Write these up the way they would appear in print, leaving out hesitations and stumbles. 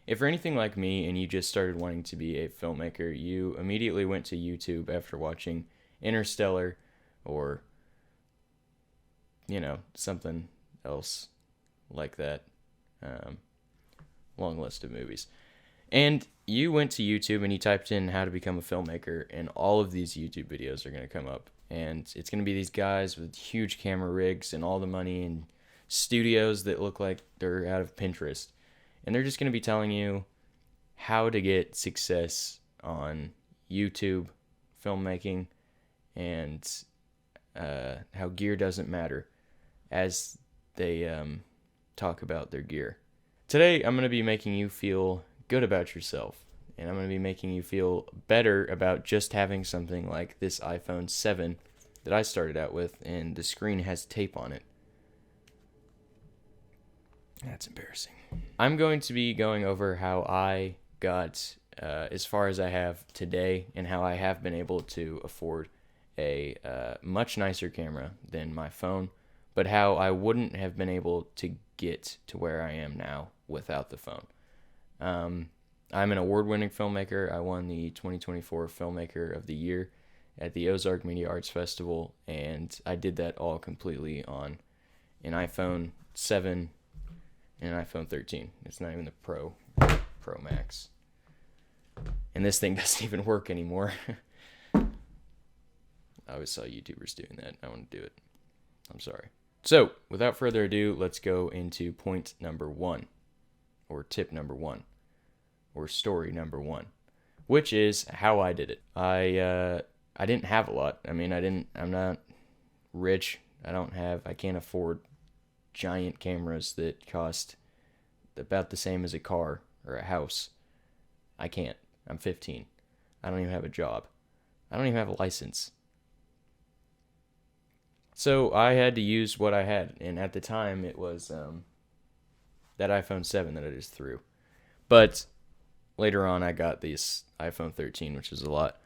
if you're anything like me and you just started wanting to be a filmmaker, you immediately went to YouTube after watching Interstellar or, something else like that. Um, Long list of movies. And you went to YouTube and you typed in how to become a filmmaker, and all of these YouTube videos are going to come up. And it's going to be these guys with huge camera rigs and all the money and studios that look like they're out of Pinterest. And they're just going to be telling you how to get success on YouTube, filmmaking, and how gear doesn't matter as they talk about their gear. Today, I'm going to be making you feel good about yourself, and I'm going to be making you feel better about just having something like this iPhone 7 that I started out with, and the screen has tape on it. That's embarrassing. I'm going to be going over how I got as far as I have today, and how I have been able to afford a much nicer camera than my phone, but how I wouldn't have been able to get to where I am now without the phone. I'm an award-winning filmmaker. I won the 2024 Filmmaker of the Year at the Ozark Media Arts Festival, and I did that all completely on an iPhone 7 and an iPhone 13. It's not even the Pro Max. And this thing doesn't even work anymore. I always saw YouTubers doing that. I want to do it. I'm sorry. So, without further ado, let's go into point number 1, or tip number 1, or story number 1, which is how I did it. I didn't have a lot. I mean, I'm not rich. I can't afford giant cameras that cost about the same as a car or a house. I can't. I'm 15. I don't even have a job. I don't even have a license. So I had to use what I had, and at the time it was that iPhone 7 that I just threw. But later on I got this iPhone 13, which is a lot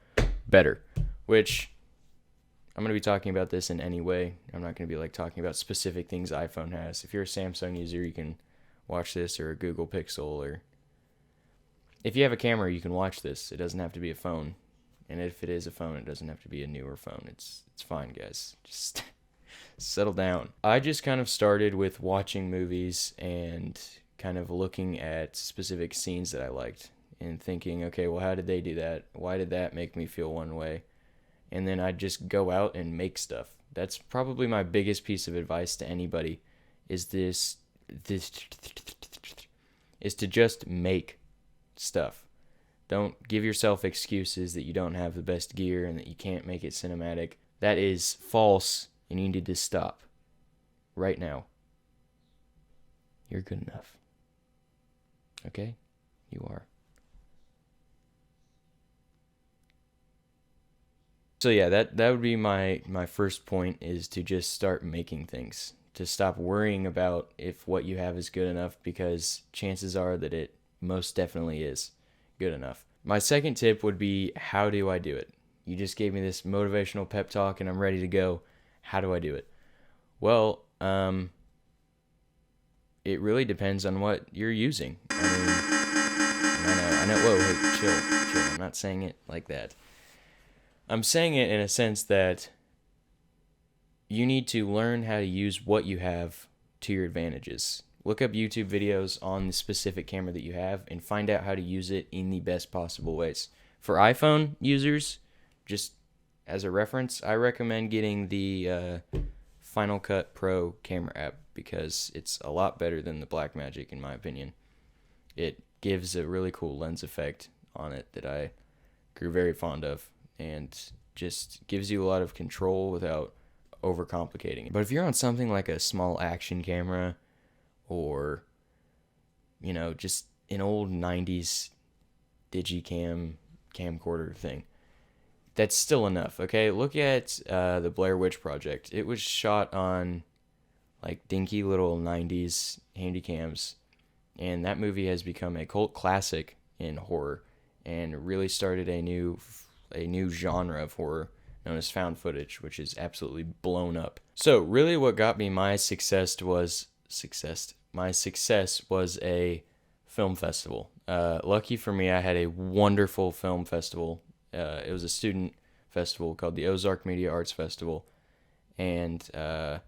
better, which I'm going to be talking about this in any way. I'm not going to be talking about specific things iPhone has. If you're a Samsung user, you can watch this, or a Google Pixel, or if you have a camera, you can watch this. It doesn't have to be a phone. And if it is a phone, it doesn't have to be a newer phone. It's fine, guys. Just settle down. I just kind of started with watching movies and kind of looking at specific scenes that I liked and thinking, okay, well, how did they do that? Why did that make me feel one way? And then I'd just go out and make stuff. That's probably my biggest piece of advice to anybody, is to just make stuff. Don't give yourself excuses that you don't have the best gear and that you can't make it cinematic. That is false, and you need to stop right now. You're good enough. Okay? You are. So yeah, that would be my first point, is to just start making things. To stop worrying about if what you have is good enough, because chances are that it most definitely is good enough. My second tip would be, how do I do it? You just gave me this motivational pep talk and I'm ready to go. How do I do it? Well, it really depends on what you're using. I know, whoa, hey, chill. I'm not saying it like that. I'm saying it in a sense that you need to learn how to use what you have to your advantages. Look up YouTube videos on the specific camera that you have and find out how to use it in the best possible ways. For iPhone users, just as a reference, I recommend getting the Final Cut Pro camera app, because it's a lot better than the Blackmagic in my opinion. It gives a really cool lens effect on it that I grew very fond of, and just gives you a lot of control without overcomplicating it. But if you're on something like a small action camera, or just an old 90s digicam camcorder thing, that's still enough. Okay, look at the Blair Witch Project. It was shot on dinky little 90s handycams, and that movie has become a cult classic in horror, and really started a new genre of horror known as found footage, which is absolutely blown up. So really what got me my success was a film festival. Lucky for me, I had a wonderful film festival. It was a student festival called the Ozark Media Arts Festival, and I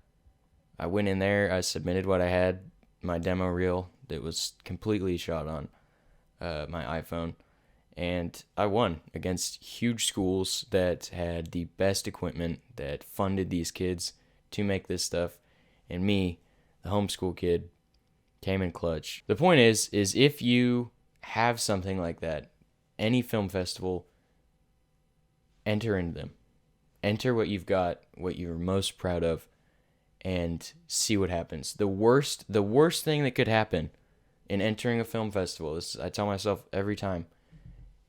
went in there. I submitted what I had, my demo reel that was completely shot on my iPhone, and I won against huge schools that had the best equipment, that funded these kids to make this stuff, and me, the homeschool kid, came in clutch. The point is if you have something like that, any film festival, enter into them. Enter what you've got, what you're most proud of, and see what happens. The worst thing that could happen in entering a film festival, this I tell myself every time,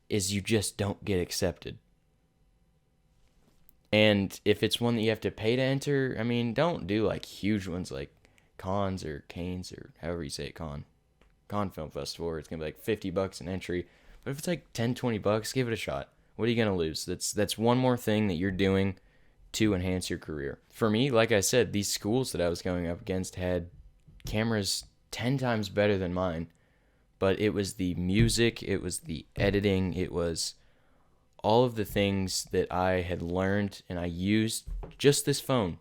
is you just don't get accepted. And if it's one that you have to pay to enter, I mean, don't do like huge ones like Cons or Canes or however you say it, Con Film Festival, where it's gonna be like $50 an entry. But if it's like $10-20, give it a shot. What are you gonna lose? That's one more thing that you're doing to enhance your career. For me, like I said, these schools that I was going up against had cameras 10 times better than mine, but it was the music, it was the editing, it was all of the things that I had learned, and I used just this phone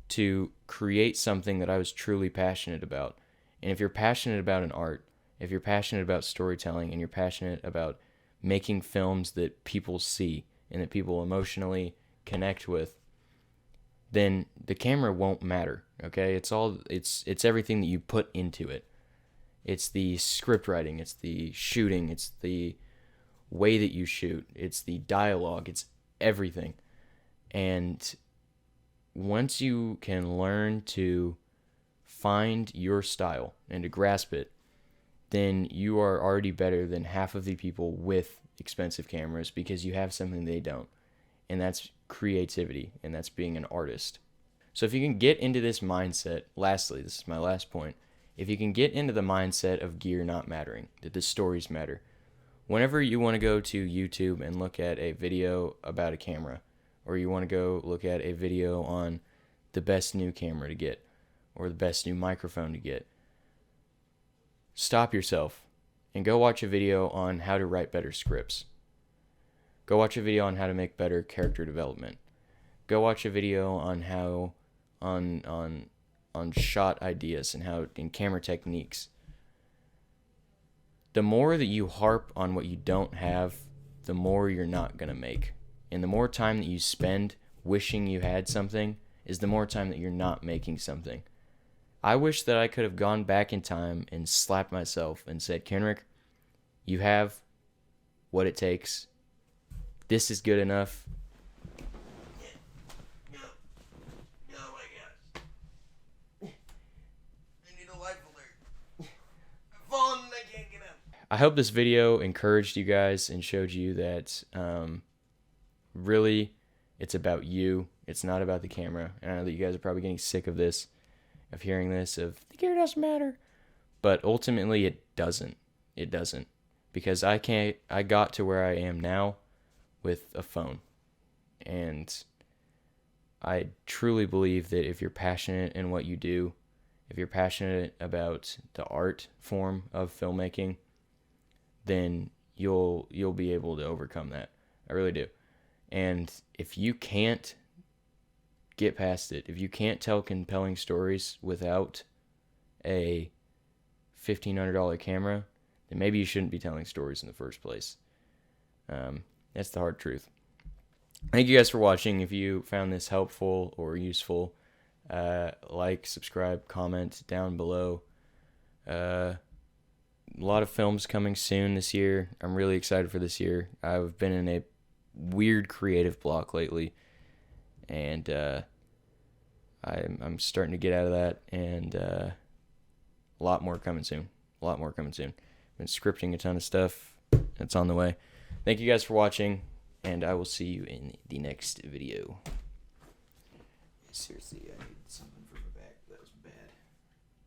to create something that I was truly passionate about. And if you're passionate about an art, if you're passionate about storytelling, and you're passionate about making films that people see and that people emotionally connect with, then the camera won't matter, okay? It's everything that you put into it. It's the script writing, it's the shooting, it's the way that you shoot, it's the dialogue, it's everything. And once you can learn to find your style and to grasp it, then you are already better than half of the people with expensive cameras, because you have something they don't. And that's creativity, and that's being an artist. So if you can get into this mindset, lastly, this is my last point, if you can get into the mindset of gear not mattering, that the stories matter, whenever you want to go to YouTube and look at a video about a camera, or you want to go look at a video on the best new camera to get, or the best new microphone to get, stop yourself and go watch a video on how to write better scripts. Go watch a video on how to make better character development. Go watch a video on how on shot ideas and how in camera techniques. The more that you harp on what you don't have, the more you're not going to make. And the more time that you spend wishing you had something is the more time that you're not making something. I wish that I could have gone back in time and slapped myself and said, Kenrick, you have what it takes. This is good enough. Oh my gosh. I need a life alert. I've fallen and I can't get up. I hope this video encouraged you guys and showed you that really it's about you. It's not about the camera. And I know that you guys are probably getting sick of this, of hearing this, of the gear doesn't matter. But ultimately it doesn't. It doesn't. Because I got to where I am now with a phone. And I truly believe that if you're passionate in what you do, if you're passionate about the art form of filmmaking, then you'll be able to overcome that. I really do. And if you can't get past it, if you can't tell compelling stories without a $1,500 camera, then maybe you shouldn't be telling stories in the first place. That's the hard truth. Thank you guys for watching. If you found this helpful or useful, like, subscribe, comment down below. A lot of films coming soon this year. I'm really excited for this year. I've been in a weird creative block lately, and I'm starting to get out of that, and a lot more coming soon. Been scripting a ton of stuff. It's on the way. Thank you guys for watching, and I will see you in the next video. Seriously, I need some